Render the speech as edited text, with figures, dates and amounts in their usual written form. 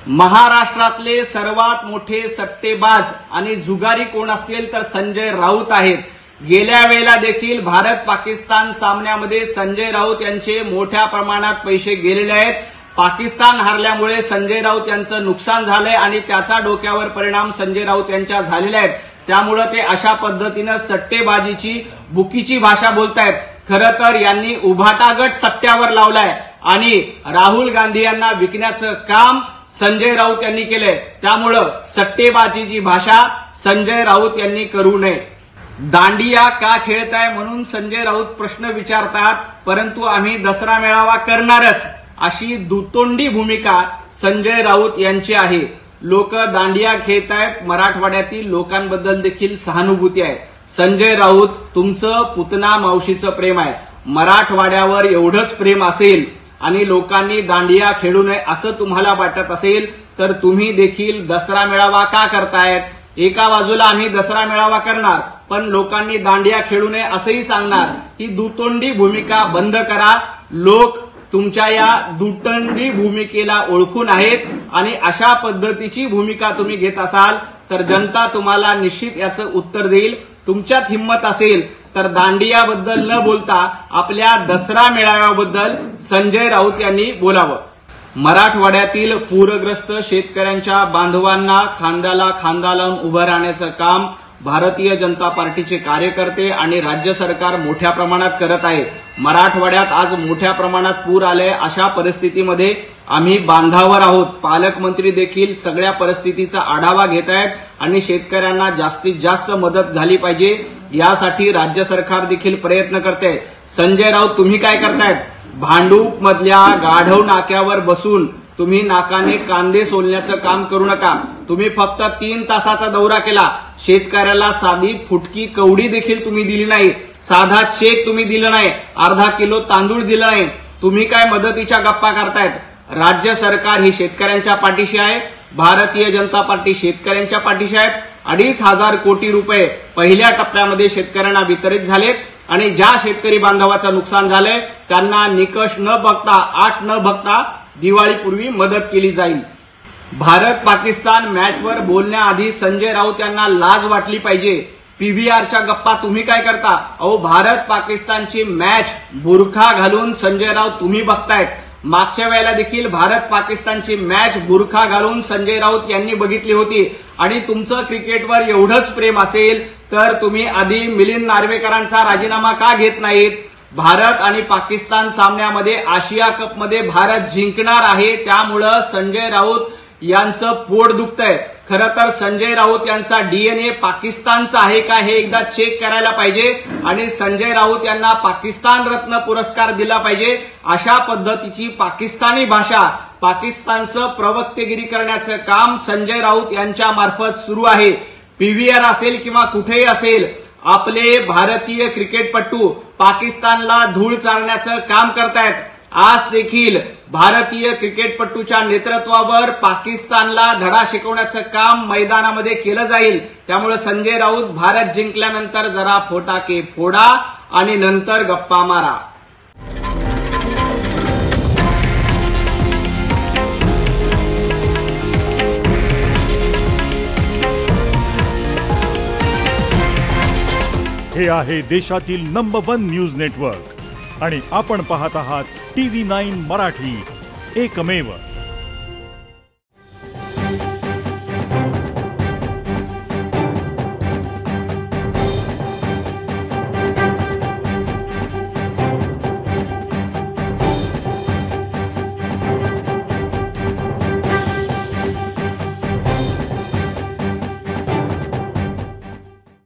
महाराष्ट्रातले सर्वात मोठे सट्टेबाज आणि जुगारी कोण असतील तर संजय राऊत आहेत। गेल्या वेळेला देखील भारत पाकिस्तान सामन्यामध्ये संजय राऊत यांचे मोठ्या प्रमाणात पैसे गेलेले आहेत। पाकिस्तान हारल्यामुळे संजय राऊत यांचं नुकसान झालंय आणि त्याचा डोक्यावर परिणाम संजय राऊत यांच्या झालेले आहेत। त्यामुळे ते अशा पद्धतीने सट्टेबाजीची बुकीची भाषा बोलतायत। खरं तर यांनी उभाटा गट सट्ट्यावर लावलाय आणि राहुल गांधी यांना विकण्याचं काम संजय राऊत यांनी केलंय। त्यामुळे सट्टेबाजीची भाषा संजय राऊत यांनी करू नये। दांडिया का खेळताय म्हणून संजय राऊत प्रश्न विचारतात, परंतु आम्ही दसरा मेळावा करणारच अशी दुतोंडी भूमिका संजय राऊत यांची आहे। लोक दांडिया खेळतायत, मराठवाड्यातील लोकांबद्दल देखील सहानुभूती आहे। संजय राऊत, तुमचं पुतना मावशीचं प्रेम आहे। मराठवाड्यावर एवढंच प्रेम असेल आणि लोकांनी दांडिया खेळू नये असं तुम्हाला वाटत असेल तर तुम्ही देखील दसरा मेळावा का करतायत? एका बाजूला आम्ही दसरा मेळावा करणार पण लोकांनी दांडिया खेळू नये असंही सांगणार। ही दुतोंडी भूमिका बंद करा। लोक तुमच्या या दुतोंडी भूमिकेला ओळखून आहेत आणि अशा पद्धतीची भूमिका तुम्ही घेत असाल तर जनता तुम्हाला निश्चित याचं उत्तर देईल। तुमच्यात हिंमत असेल तर दांडियाबद्दल न बोलता आपल्या दसरा मेळाव्याबद्दल संजय राऊत यांनी बोलावं। मराठवाड्यातील पूरग्रस्त शेतकऱ्यांच्या बांधवांना खांद्याला खांदा लावून उभं राहण्याचं काम भारतीय जनता पार्टीचे कार्यकर्ते आणि राज्य सरकार मोठ्या प्रमाणात करत आहे। मराठवाड्यात आज मोठ्या प्रमाणात पूर आले, अशा परिस्थितीमध्ये आम्ही बांधावर आहोत। पालकमंत्री देखील सगळ्या परिस्थितीचा आढावा घेत आहेत आणि शेतकऱ्यांना जास्तीत जास्त मदत झाली पाहिजे यासाठी राज्य सरकार देखील प्रयत्न करते। संजय राऊत, तुम्ही काय करतायत? भांडूप मधल्या गाढव नाक्यावर बसून तुम्ही नाकाने कांदे सोलण्याचं काम करू नका। तुम्ही फक्त 3 तासाचा दौरा केला, शेतकऱ्याला साधी फुटकी कवडी देखील तुम्ही दिली नाही, साधा चेक तुम्ही दिला नाही, अर्धा किलो तांदूळ दिला नाही। तुम्ही काय मदतीच्या गप्पा करतायत? राज्य सरकार ही शेतकऱ्यांच्या पाठीशी आहे। भारतीय जनता पार्टी शेतकऱ्यांच्या पाठीशी आहे। 2,500 कोटी रुपये पहिल्या टप्प्यामध्ये शेतकऱ्यांना वितरित झालेत आणि ज्या शेतकरी बांधवाचं नुकसान झालंय त्यांना निकष न बघता, आठ न बघता दिवाळीपूर्वी मदत केली जाईल। भारत पाकिस्तान मॅचवर बोलण्याआधी संजय राऊत यांना लाज वाटली पाहिजे। पीव्हीआरच्या गप्पा तुम्ही काय करता? अहो, भारत पाकिस्तानची मॅच बुरखा घालून संजय राऊत तुम्ही बघतायत। मागच्या वेळेला देखील भारत पाकिस्तानची मॅच बुरखा घालून संजय राऊत यांनी बघितली होती आणि तुमचं क्रिकेटवर एवढंच प्रेम असेल तर तुम्ही आधी मिलिंद नार्वेकरांचा राजीनामा का घेत नाहीत? भारत आणि पाकिस्तान सामन्यामध्ये आशिया कपमध्ये भारत जिंकणार आहे, त्यामुळं संजय राऊत यांचं पोट दुखतंय। खरं तर संजय राऊत यांचा डीएनए पाकिस्तानचा आहे का हे एकदा चेक करायला पाहिजे आणि संजय राऊत यांना पाकिस्तान रत्न पुरस्कार दिला पाहिजे। अशा पद्धतीची पाकिस्तानी भाषा, पाकिस्तानचं प्रवक्तेगिरी करण्याचं काम संजय राऊत यांच्या मार्फत सुरू आहे। पीव्हीआर असेल किंवा कुठेही असेल, आपले भारतीय क्रिकेटपटू पाकिस्तानला धूळ चारण्याचं काम करतायत। आज देखील भारतीय क्रिकेटपटूच्या नेतृत्वावर पाकिस्तानला धडा शिकवण्याचं काम मैदानामध्ये केलं जाईल। त्यामुळे संजय राऊत, भारत जिंकल्यानंतर जरा फटाके फोडा आणि नंतर गप्पा मारा। हे आहे देशातील नंबर 1 न्यूज नेटवर्क आणि आपण पाहत आहात TV9 मराठी, एकमेव।